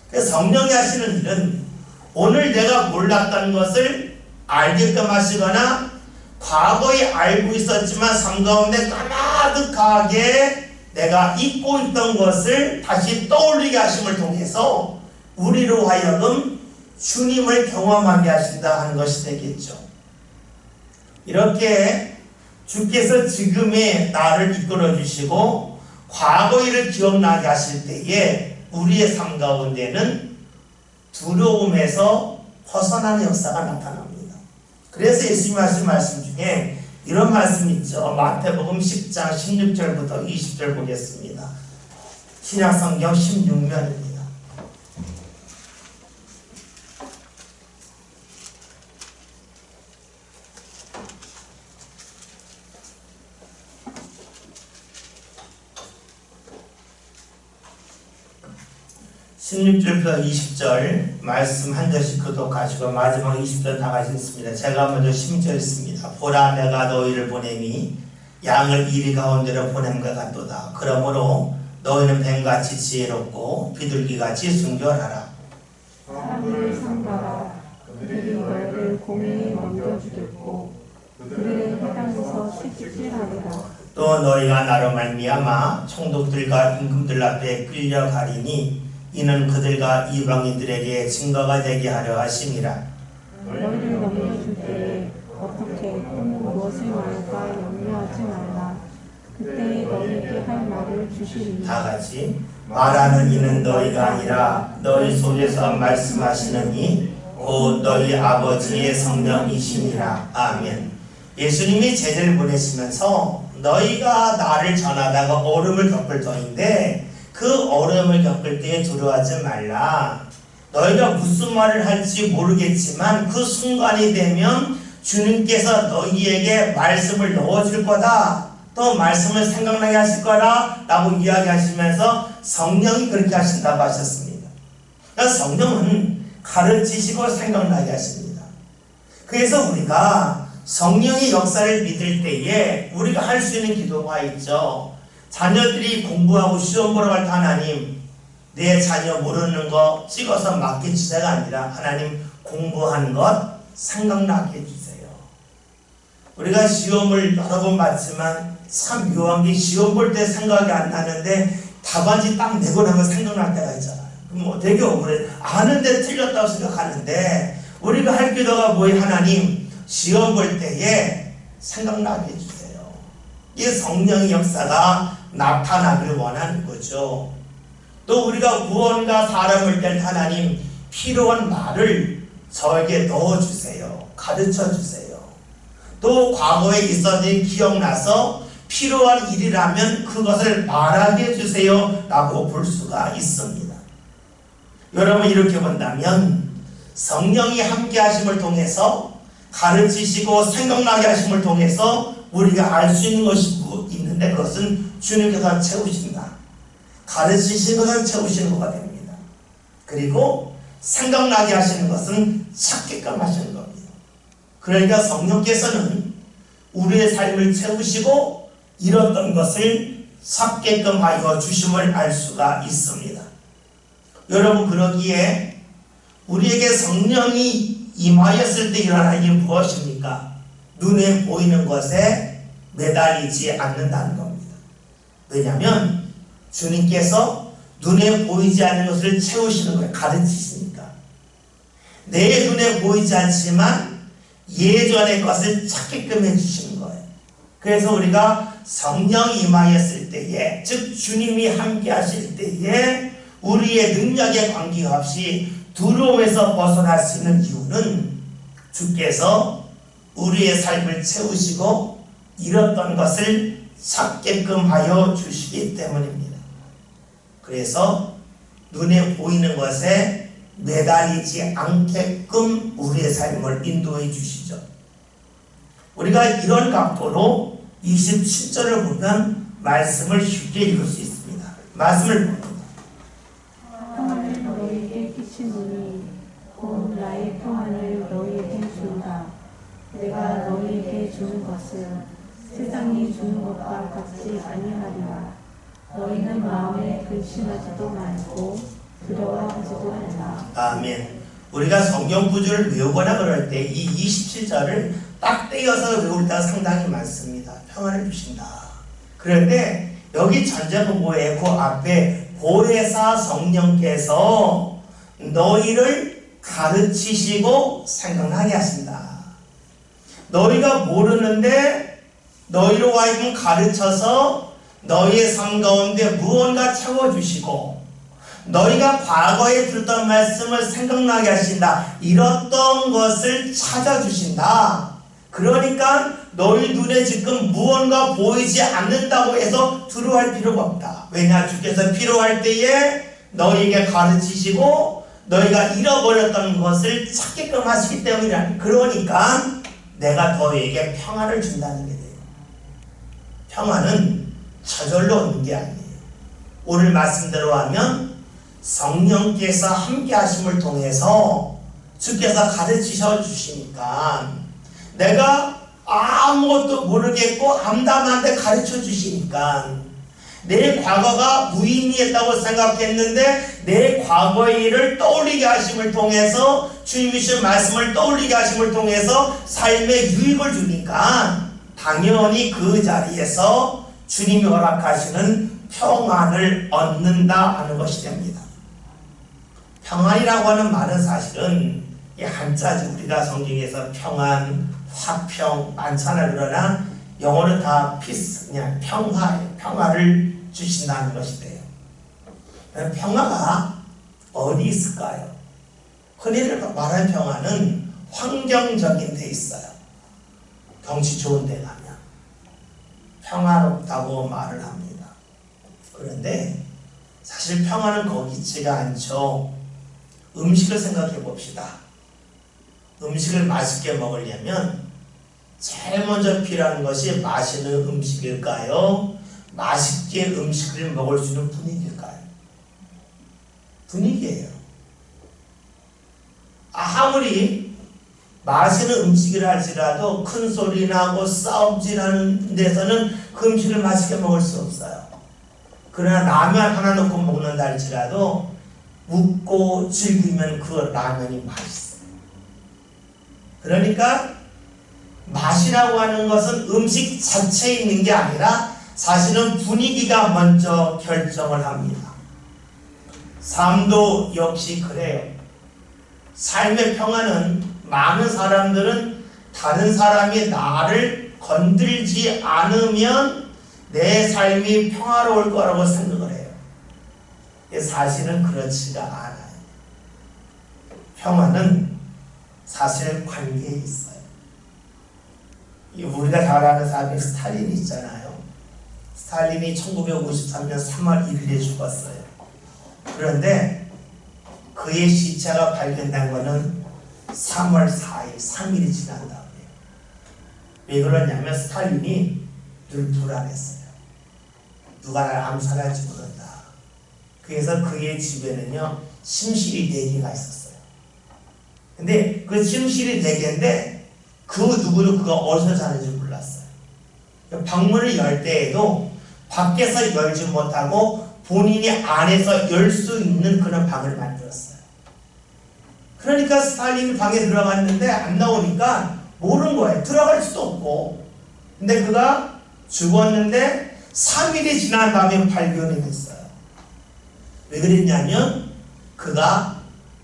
그래서 성령이 하시는 일은 오늘 내가 몰랐던 것을 알게끔 하시거나, 과거에 알고 있었지만 삶 가운데 까마득하게 내가 잊고 있던 것을 다시 떠올리게 하심을 통해서 우리로 하여금 주님을 경험하게 하신다 하는 것이 되겠죠. 이렇게 주께서 지금의 나를 이끌어 주시고 과거의 일을 기억나게 하실 때에 우리의 삶 가운데는 두려움에서 벗어나는 역사가 나타납니다. 그래서 예수님이 하신 말씀 중에 이런 말씀이 있죠. 마태복음 10장 16절부터 20절 보겠습니다. 신약성경 16면입니다. 16절부터 20절 말씀 한 절씩 교독하시고 마지막 20절 다 같이 읽습니다. 제가 먼저 10절 읽습니다. 보라 내가 너희를 보내니 양을 이리 가운데로 보냄과 같도다. 그러므로 너희는 뱀같이 지혜롭고 비둘기같이 순결하라. 사람들을 삼가라. 그들이 너희를 공회에 넘겨주겠고 그들의 회당에서 채찍질하리라. 또 너희가 나로 말미암아 총독들과 임금들 앞에 끌려가리니 이는 그들과 이방인들에게 증거가 되게 하려 하심이라. 너희를 넘겨줄 때에 어떻게 또는 무엇을 말할까 염려하지 말라. 그때에 너희에게 할 말을 주시리니. 다 같이 말하는 이는 너희가 아니라 너희 속에서 말씀하시는 이 곧 너희 아버지의 성령이시니라. 아멘. 예수님이 제자를 보내시면서 너희가 나를 전하다가 어려움을 겪을 터인데 그 어려움을 겪을 때에 두려워하지 말라. 너희가 무슨 말을 할지 모르겠지만 그 순간이 되면 주님께서 너희에게 말씀을 넣어줄 거다. 또 말씀을 생각나게 하실 거다 라고 이야기하시면서 성령이 그렇게 하신다고 하셨습니다. 그래서 성령은 가르치시고 생각나게 하십니다. 그래서 우리가 성령의 역사를 믿을 때에 우리가 할 수 있는 기도가 있죠. 자녀들이 공부하고 시험 보러 갈 때 하나님 내 자녀 모르는 거 찍어서 맡겨주세요가 아니라 하나님 공부하는 것 생각나게 해주세요. 우리가 시험을 여러 번 봤지만 참 묘한 게 시험 볼 때 생각이 안 나는데 답안지 딱 내고 나면 생각날 때가 있잖아요. 그럼 되게 억울해. 아는데 틀렸다고 생각하는데 우리가 할 기도가 뭐예요? 하나님 시험 볼 때에 생각나게 해주세요. 이 성령의 역사가 나타나길 원하는 거죠. 또 우리가 무언가 사람을 뗄 하나님 필요한 말을 저에게 넣어주세요. 가르쳐주세요. 또 과거에 있었던 일이 기억나서 필요한 일이라면 그것을 말하게 해주세요 라고 볼 수가 있습니다. 여러분 이렇게 본다면 성령이 함께 하심을 통해서 가르치시고 생각나게 하심을 통해서 우리가 알 수 있는 것이 있는데 그것은 주님께서 채우신다. 가르치시는 것은 채우시는 것가 됩니다. 그리고 생각나게 하시는 것은 찾게끔 하시는 겁니다. 그러니까 성령께서는 우리의 삶을 채우시고 잃었던 것을 찾게끔 하여 주심을 알 수가 있습니다. 여러분 그러기에 우리에게 성령이 임하였을 때 일어나는 일은 무엇입니까? 눈에 보이는 것에 매달리지 않는다는 겁니다. 왜냐하면 주님께서 눈에 보이지 않는 것을 채우시는 거예요. 가르치시니까. 내 눈에 보이지 않지만 예전의 것을 찾게끔 해주시는 거예요. 그래서 우리가 성령이 임하였을 때에, 즉 주님이 함께 하실 때에 우리의 능력에 관계없이 두려움에서 벗어날 수 있는 이유는 주께서 우리의 삶을 채우시고 잃었던 것을 찾게끔 하여 주시기 때문입니다. 그래서 눈에 보이는 것에 매달리지 않게끔 우리의 삶을 인도해 주시죠. 우리가 이런 각도로 27절을 보면 말씀을 쉽게 읽을 수 있습니다. 말씀을 봅니다. 평안을 너희에게 끼치노니 곧 나의 평안을 너희에게 주노라. 내가 너희에게 주는 것은 세상이 주는 것과 같이 아니하리라. 너희는 마음에 근심하지도 말고 두려워하지도 말라. 아멘. 우리가 성경 구절을 외우거나 그럴 때 이 27절을 딱 떼어서 외울 때가 상당히 많습니다. 평안을 주신다. 그런데 여기 전제가 뭐예요? 그 앞에 보혜사 성령께서 너희를 가르치시고 생각나게 하신다. 너희가 모르는데 너희로 하여금 가르쳐서 너희의 삶 가운데 무언가 채워주시고 너희가 과거에 듣던 말씀을 생각나게 하신다. 잃었던 것을 찾아주신다. 그러니까 너희 눈에 지금 무언가 보이지 않는다고 해서 두려워할 필요가 없다. 왜냐? 주께서 필요할 때에 너희에게 가르치시고 너희가 잃어버렸던 것을 찾게끔 하시기 때문이라. 그러니까 내가 너희에게 평안을 준다는 게 돼요. 평안은 저절로 오는 게 아니에요. 오늘 말씀대로 하면 성령께서 함께 하심을 통해서 주께서 가르치셔 주시니까 내가 아무것도 모르겠고 암담한데 가르쳐 주시니까 내 과거가 무의미했다고 생각했는데 내 과거의 일을 떠올리게 하심을 통해서 주님이 주신 말씀을 떠올리게 하심을 통해서 삶에 유익을 주니까 당연히 그 자리에서 주님이 허락하시는 평안을 얻는다 하는 것이 됩니다. 평안이라고 하는 말은 사실은 이 한자지 우리가 성경에서 평안, 화평 많잖아요. 그러나 영어로 다 peace, 그냥 평화를 주신다는 것이 돼요. 평화가 어디 있을까요? 흔히들 말하는 평화는 환경적인 데 있어요. 경치 좋은 데 가면 평화롭다고 말을 합니다. 그런데 사실 평화는 거기 있지가 않죠. 음식을 생각해 봅시다. 음식을 맛있게 먹으려면 제일 먼저 필요한 것이 맛있는 음식일까요? 맛있게 음식을 먹을 수 있는 분위기일까요? 분위기예요. 아무리 맛있는 음식이라 할지라도 큰 소리 나고 싸움질하는 데서는 그 음식을 맛있게 먹을 수 없어요. 그러나 라면 하나 넣고 먹는다 할지라도 웃고 즐기면 그 라면이 맛있어요. 그러니까 맛이라고 하는 것은 음식 자체에 있는 게 아니라 사실은 분위기가 먼저 결정을 합니다. 삶도 역시 그래요. 삶의 평화는 많은 사람들은 다른 사람이 나를 건들지 않으면 내 삶이 평화로울 거라고 생각을 해요. 사실은 그렇지가 않아요. 평화는 사실 관계에 있어요. 우리가 잘 아는 사람이 스탈린이 있잖아요. 스탈린이 1953년 3월 1일에 죽었어요. 그런데 그의 시체가 발견된 것은 3월 4일, 3일이 지난 다음에. 왜 그러냐면 스탈린이 늘 불안했어요. 누가 날 암살할지 모른다. 그래서 그의 집에는요 침실이 4개가 있었어요. 근데 그 침실이 4개인데 그 누구도 그가 어디서 자는지 몰랐어요. 방문을 열 때에도 밖에서 열지 못하고 본인이 안에서 열 수 있는 그런 방을 만들었어요. 그러니까 스탈린이 방에 들어갔는데 안 나오니까 모르는 거예요. 들어갈 수도 없고. 근데 그가 죽었는데 3일이 지난 다음에 발견이 됐어요. 왜 그랬냐면 그가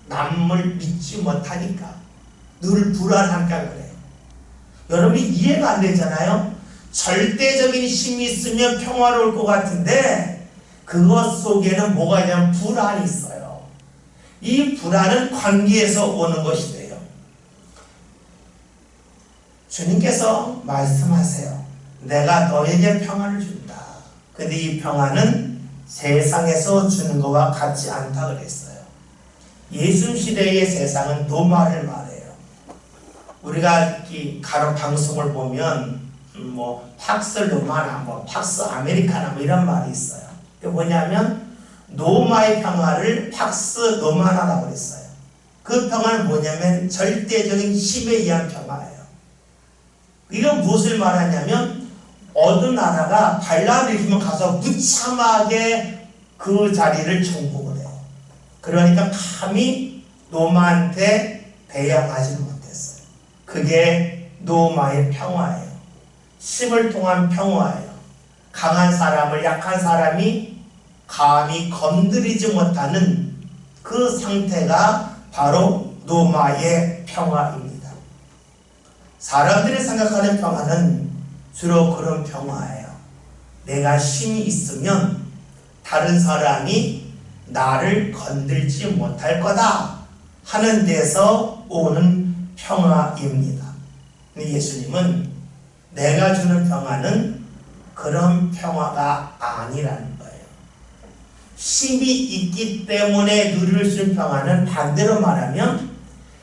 남을 믿지 못하니까 늘 불안하니까 그래요. 여러분이 이해가 안 되잖아요. 절대적인 힘이 있으면 평화로울 것 같은데 그것 속에는 뭐가 있냐면 불안이 있어요. 이 불안은 관계에서 오는 것이 돼요. 주님께서 말씀하세요. 내가 너에게 평안을 준다. 근데 이 평안은 세상에서 주는 것과 같지 않다 그랬어요. 예수 시대의 세상은 노마를 말해요. 우리가 가로 방송을 보면 팍스 로마나 팍스 아메리카나 이런 말이 있어요. 그게 뭐냐면 노마의 평화를 팍스 노마나라고 그랬어요. 그 평화는 뭐냐면 절대적인 힘에 의한 평화예요. 이건 무엇을 말하냐면 어느 나라가 반란을 일으키면 가서 무참하게 그 자리를 정복을 해요. 그러니까 감히 노마한테 대항하지 못했어요. 그게 노마의 평화예요. 힘을 통한 평화예요. 강한 사람을 약한 사람이 감히 건드리지 못하는 그 상태가 바로 노마의 평화입니다. 사람들이 생각하는 평화는 주로 그런 평화예요. 내가 힘이 있으면 다른 사람이 나를 건들지 못할 거다 하는 데서 오는 평화입니다. 근데 예수님은 내가 주는 평화는 그런 평화가 아니라는 거예요. 힘이 있기 때문에 누릴 수 있는 평화는 반대로 말하면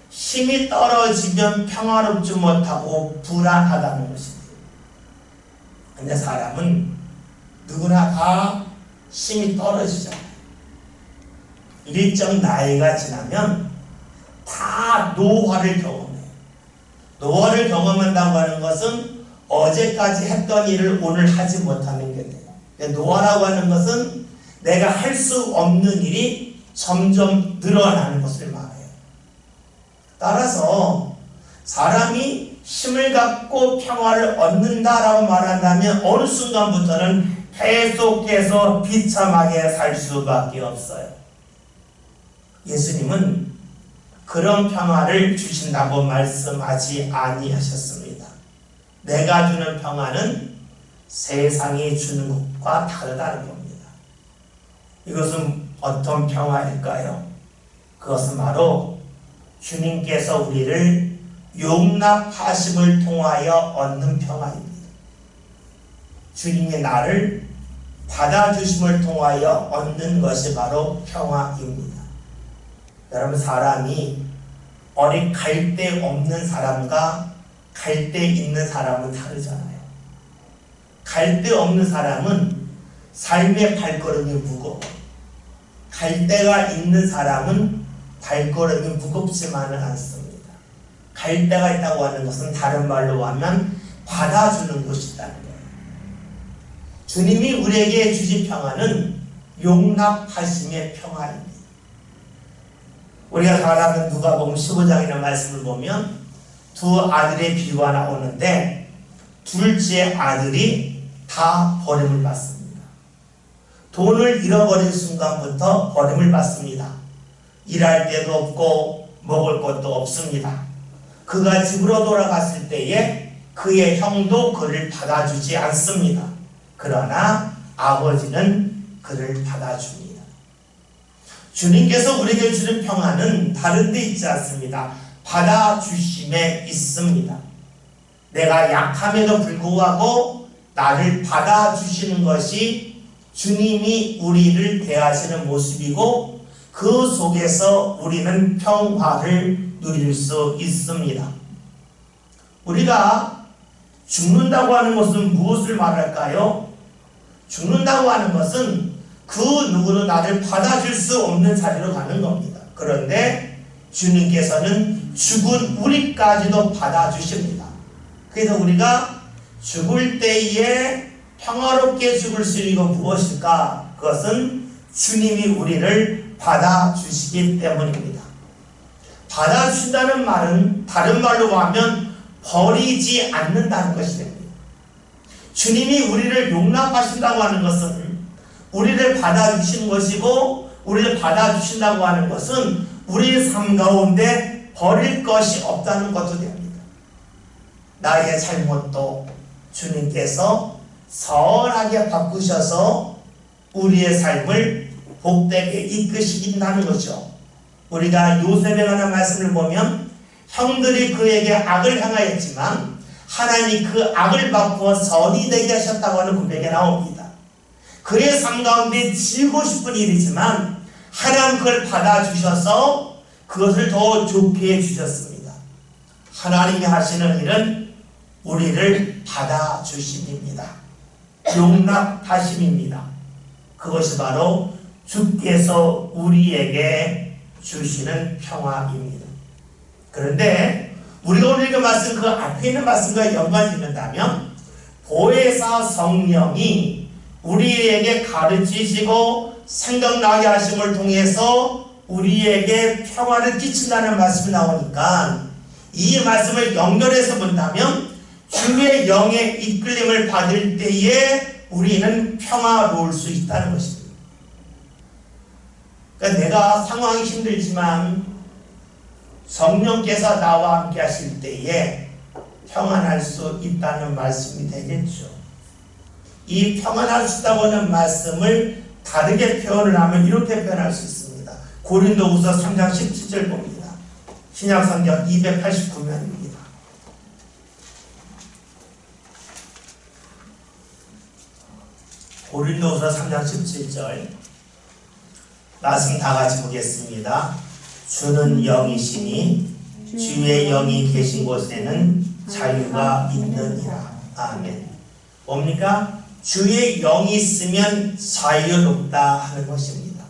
힘이 떨어지면 평화롭지 못하고 불안하다는 것입니다. 근데 사람은 누구나 다 힘이 떨어지잖아요. 일정 나이가 지나면 다 노화를 경험해요. 노화를 경험한다고 하는 것은 어제까지 했던 일을 오늘 하지 못하는 게 돼요. 노화라고 하는 것은 내가 할 수 없는 일이 점점 늘어나는 것을 말해요. 따라서 사람이 힘을 갖고 평화를 얻는다라고 말한다면 어느 순간부터는 계속해서 비참하게 살 수밖에 없어요. 예수님은 그런 평화를 주신다고 말씀하지 아니하셨습니다. 내가 주는 평화는 세상이 주는 것과 다르다는 겁니다. 이것은 어떤 평화일까요? 그것은 바로 주님께서 우리를 용납하심을 통하여 얻는 평화입니다. 주님이 나를 받아주심을 통하여 얻는 것이 바로 평화입니다. 여러분, 사람이 어디 갈 데 없는 사람과 갈 데 있는 사람은 다르잖아요. 갈 데 없는 사람은 삶의 발걸음이 무거워. 갈 데가 있는 사람은 발걸음이 무겁지만은 않습니다. 갈 데가 있다고 하는 것은 다른 말로 하면 받아주는 것이라는 거예요. 주님이 우리에게 주신 평화는 용납하심의 평화입니다. 우리가 잘 아는 누가복음 15장이라는 말씀을 보면 두 아들의 비유가 나오는데 둘째 아들이 다 버림을 받습니다. 돈을 잃어버린 순간부터 버림을 받습니다. 일할 데도 없고 먹을 것도 없습니다. 그가 집으로 돌아갔을 때에 그의 형도 그를 받아주지 않습니다. 그러나 아버지는 그를 받아줍니다. 주님께서 우리에게 주는 평화는 다른 데 있지 않습니다. 받아주심에 있습니다. 내가 약함에도 불구하고 나를 받아주시는 것이 주님이 우리를 대하시는 모습이고 그 속에서 우리는 평화를 누릴 수 있습니다. 우리가 죽는다고 하는 것은 무엇을 말할까요? 죽는다고 하는 것은 그 누구도 나를 받아줄 수 없는 자리로 가는 겁니다. 그런데 주님께서는 죽은 우리까지도 받아주십니다. 그래서 우리가 죽을 때에 평화롭게 죽을 수 있는 건 무엇일까? 그것은 주님이 우리를 받아주시기 때문입니다. 받아주신다는 말은 다른 말로 하면 버리지 않는다는 것이 됩니다. 주님이 우리를 용납하신다고 하는 것은 우리를 받아주신 것이고 우리를 받아주신다고 하는 것은 우리의 삶 가운데 버릴 것이 없다는 것도 됩니다. 나의 잘못도 주님께서 선하게 바꾸셔서 우리의 삶을 복되게 이끄시긴다는 거죠. 우리가 요셉에 관한 말씀을 보면 형들이 그에게 악을 향하였지만 하나님이 그 악을 바꾸어 선이 되게 하셨다고 하는 고백이 나옵니다. 그의 삶 가운데 지고 싶은 일이지만 하나님 그걸 받아주셔서 그것을 더 좋게 해주셨습니다. 하나님이 하시는 일은 우리를 받아주심입니다. 용납하심입니다. 그것이 바로 주께서 우리에게 주시는 평화입니다. 그런데 우리가 오늘 읽은 말씀 그 앞에 있는 말씀과 연관이 된다면 보혜사 성령이 우리에게 가르치시고 생각나게 하심을 통해서 우리에게 평화를 끼친다는 말씀이 나오니까 이 말씀을 연결해서 본다면 주의 영의 이끌림을 받을 때에 우리는 평화로울 수 있다는 것입니다. 그러니까 내가 상황이 힘들지만 성령께서 나와 함께 하실 때에 평안할 수 있다는 말씀이 되겠죠. 이 평안할 수 있다고 하는 말씀을 다르게 표현을 하면 이렇게 표현할 수 있습니다. 고린도후서 3장 17절 봅니다. 신약성경 289면입니다. 고린도후서 3장 17절 말씀 다 같이 보겠습니다. 주는 영이시니 주의 영이 계신 곳에는 자유가 있느니라. 아멘. 뭡니까? 주의 영이 있으면 자유롭다 하는 것입니다.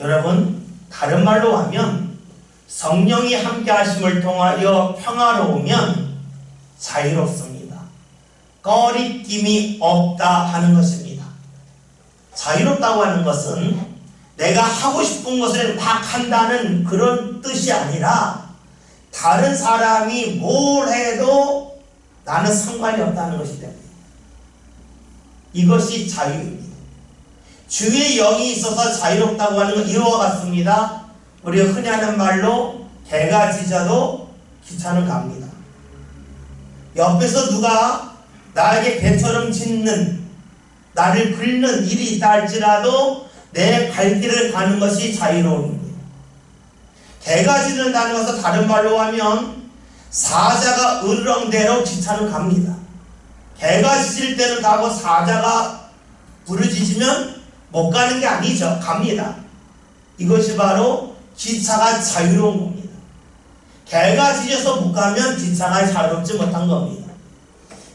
여러분, 다른 말로 하면 성령이 함께 하심을 통하여 평화로우면 자유롭습니다. 꺼리낌이 없다 하는 것입니다. 자유롭다고 하는 것은 내가 하고 싶은 것을 막 한다는 그런 뜻이 아니라 다른 사람이 뭘 해도 나는 상관이 없다는 것이 됩니다. 이것이 자유입니다. 주의 영이 있어서 자유롭다고 하는 건 이와 같습니다. 우리가 흔히 하는 말로 개가 짖어도 기차는 갑니다. 옆에서 누가 나에게 개처럼 짖는, 나를 긁는 일이 있다 할지라도 내 갈 길을 가는 것이 자유로움입니다. 개가 짖는다는 것은 다른 말로 하면 사자가 으르렁대로 기차는 갑니다. 개가 짖을 때는 가고 사자가 부르짖으면 못 가는 게 아니죠. 갑니다. 이것이 바로 기차가 자유로운 겁니다. 개가 짖어서 못 가면 기차가 자유롭지 못한 겁니다.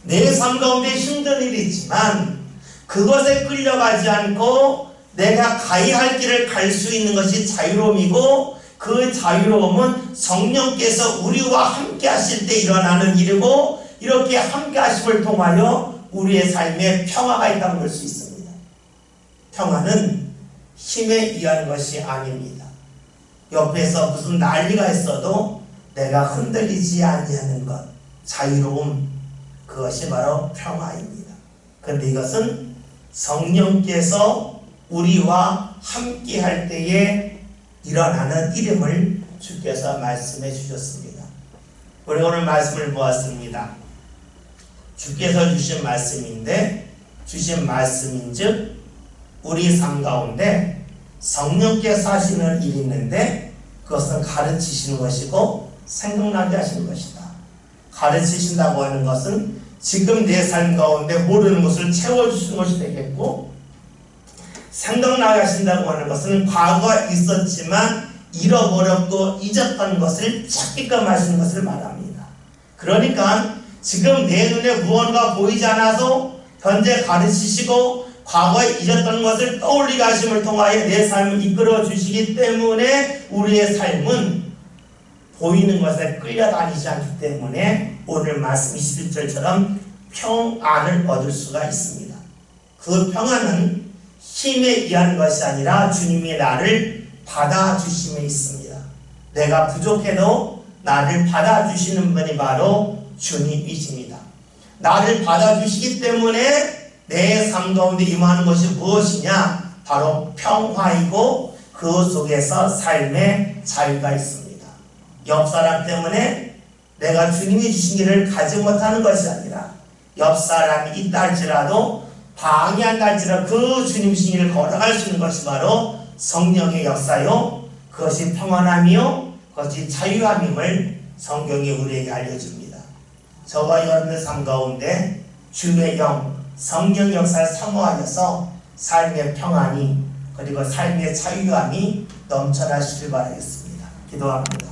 내 삶 가운데 힘든 일이 있지만 그것에 끌려가지 않고 내가 가야 할 길을 갈 수 있는 것이 자유로움이고, 그 자유로움은 성령께서 우리와 함께 하실 때 일어나는 일이고, 이렇게 함께 하심을 통하여 우리의 삶에 평화가 있다고 볼 수 있습니다. 평화는 힘에 의한 것이 아닙니다. 옆에서 무슨 난리가 있어도 내가 흔들리지 아니하는 것, 자유로움, 그것이 바로 평화입니다. 그런데 이것은 성령께서 우리와 함께 할 때에 일어나는 일임을 주께서 말씀해 주셨습니다. 우리 오늘 말씀을 보았습니다. 주께서 주신 말씀인데, 주신 말씀인즉 우리 삶 가운데 성령께서 하시는 일이 있는데 그것은 가르치시는 것이고 생각나게 하시는 것이다. 가르치신다고 하는 것은 지금 내 삶 가운데 모르는 것을 채워주시는 것이 되겠고, 생각나게 하신다고 하는 것은 과거에 있었지만 잃어버렸고 잊었던 것을 찾게끔 하시는 것을 말합니다. 그러니까 지금 내 눈에 무언가 보이지 않아서 현재 가르치시고 과거에 잊었던 것을 떠올리게 하심을 통하여 내 삶을 이끌어 주시기 때문에 우리의 삶은 보이는 것에 끌려다니지 않기 때문에 오늘 말씀 21절처럼 평안을 얻을 수가 있습니다. 그 평안은 힘에 의한 것이 아니라 주님이 나를 받아주심에 있습니다. 내가 부족해도 나를 받아주시는 분이 바로 주님이십니다. 나를 받아주시기 때문에 내 삶 가운데 임하는 것이 무엇이냐? 바로 평화이고 그 속에서 삶의 자유가 있습니다. 옆 사람 때문에 내가 주님이 주신 길을 가지 못하는 것이 아니라 옆 사람이 있다 할지라도 방해한다 할지라도 그 주님 주신 길을 걸어갈 수 있는 것이 바로 성령의 역사요, 그것이 평안함이요, 그것이 자유함임을 성경이 우리에게 알려줍니다. 저와 여러분의 삶 가운데 주의 영, 성령 역사를 사모하여서 삶의 평안이 그리고 삶의 자유함이 넘쳐나시길 바라겠습니다. 기도합니다.